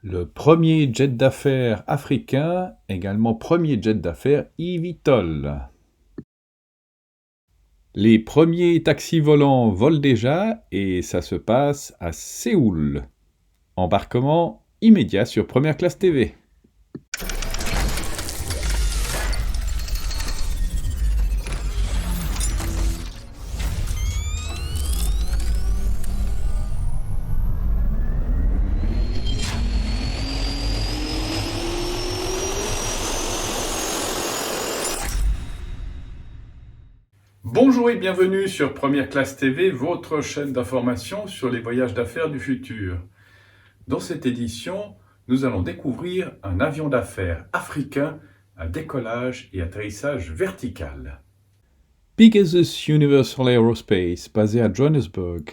Le premier jet d'affaires africain, également premier jet d'affaires eVTOL. Les premiers taxis volants volent déjà et ça se passe à Séoul. Embarquement immédiat sur Première Classe TV. Bonjour et bienvenue sur Première Classe TV, votre chaîne d'information sur les voyages d'affaires du futur. Dans cette édition, nous allons découvrir un avion d'affaires africain à décollage et atterrissage vertical. Pegasus Universal Aerospace, basé à Johannesburg,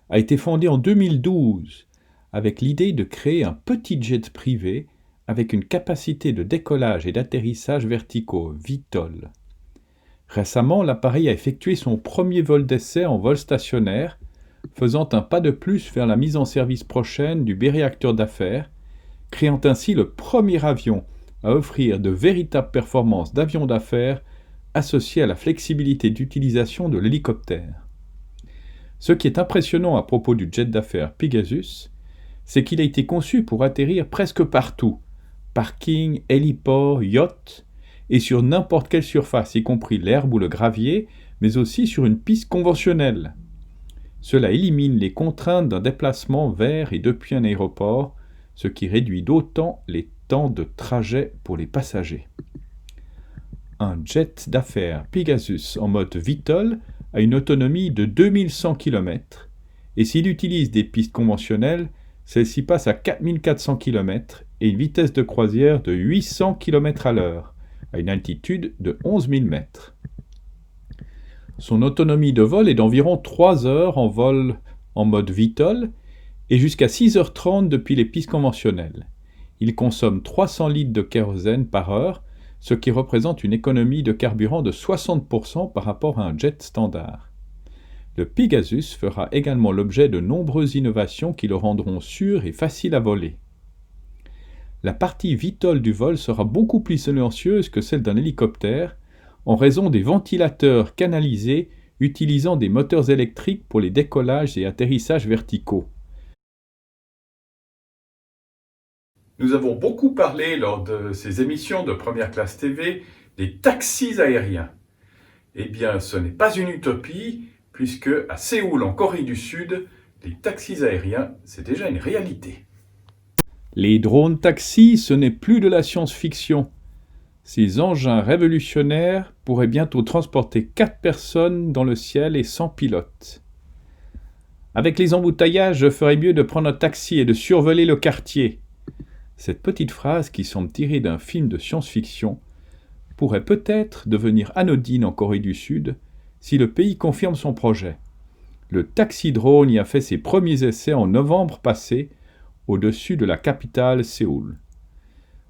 a été fondé en 2012 avec l'idée de créer un petit jet privé avec une capacité de décollage et d'atterrissage verticaux, VTOL. Récemment, l'appareil a effectué son premier vol d'essai en vol stationnaire, faisant un pas de plus vers la mise en service prochaine du biréacteur d'affaires, créant ainsi le premier avion à offrir de véritables performances d'avion d'affaires associées à la flexibilité d'utilisation de l'hélicoptère. Ce qui est impressionnant à propos du jet d'affaires Pegasus, c'est qu'il a été conçu pour atterrir presque partout, parking, héliport, yacht, et sur n'importe quelle surface, y compris l'herbe ou le gravier, mais aussi sur une piste conventionnelle. Cela élimine les contraintes d'un déplacement vers et depuis un aéroport, ce qui réduit d'autant les temps de trajet pour les passagers. Un jet d'affaires Pegasus en mode VTOL a une autonomie de 2100 km, et s'il utilise des pistes conventionnelles, celle-ci passe à 4400 km et une vitesse de croisière de 800 km à l'heure, à une altitude de 11 000 mètres. Son autonomie de vol est d'environ 3 heures en vol en mode VTOL et jusqu'à 6h30 depuis les pistes conventionnelles. Il consomme 300 litres de kérosène par heure, ce qui représente une économie de carburant de 60% par rapport à un jet standard. Le Pegasus fera également l'objet de nombreuses innovations qui le rendront sûr et facile à voler. La partie VTOL du vol sera beaucoup plus silencieuse que celle d'un hélicoptère en raison des ventilateurs canalisés utilisant des moteurs électriques pour les décollages et atterrissages verticaux. Nous avons beaucoup parlé lors de ces émissions de Première Classe TV des taxis aériens. Eh bien, ce n'est pas une utopie, puisque à Séoul, en Corée du Sud, les taxis aériens, c'est déjà une réalité. Les drones taxis, ce n'est plus de la science-fiction. Ces engins révolutionnaires pourraient bientôt transporter 4 personnes dans le ciel et sans pilote. Avec les embouteillages, je ferais mieux de prendre un taxi et de survoler le quartier. Cette petite phrase, qui semble tirée d'un film de science-fiction, pourrait peut-être devenir anodine en Corée du Sud si le pays confirme son projet. Le taxi-drone y a fait ses premiers essais en novembre passé, au-dessus de la capitale Séoul.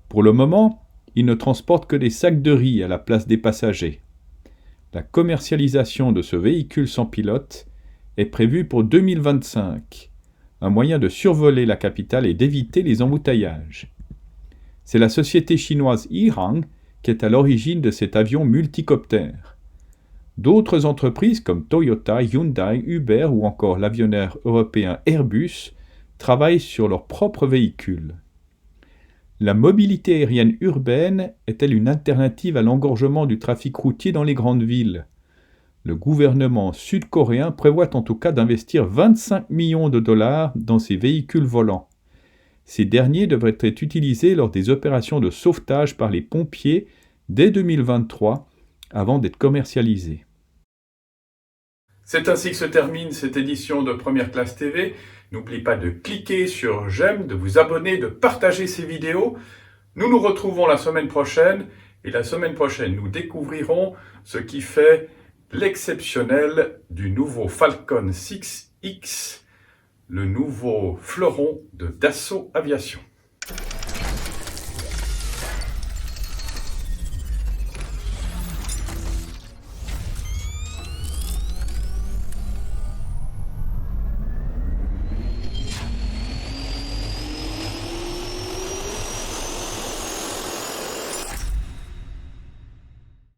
Pour le moment, il ne transporte que des sacs de riz à la place des passagers. La commercialisation de ce véhicule sans pilote est prévue pour 2025, un moyen de survoler la capitale et d'éviter les embouteillages. C'est la société chinoise Ehang qui est à l'origine de cet avion multicoptère. D'autres entreprises comme Toyota, Hyundai, Uber ou encore l'avionneur européen Airbus travaillent sur leurs propres véhicules. La mobilité aérienne urbaine est-elle une alternative à l'engorgement du trafic routier dans les grandes villes ? Le gouvernement sud-coréen prévoit en tout cas d'investir 25 millions de dollars dans ces véhicules volants. Ces derniers devraient être utilisés lors des opérations de sauvetage par les pompiers dès 2023, avant d'être commercialisés. C'est ainsi que se termine cette édition de Première Classe TV. N'oubliez pas de cliquer sur j'aime, de vous abonner, de partager ces vidéos. Nous nous retrouvons la semaine prochaine. Et la semaine prochaine, nous découvrirons ce qui fait l'exceptionnel du nouveau Falcon 6X, le nouveau fleuron de Dassault Aviation.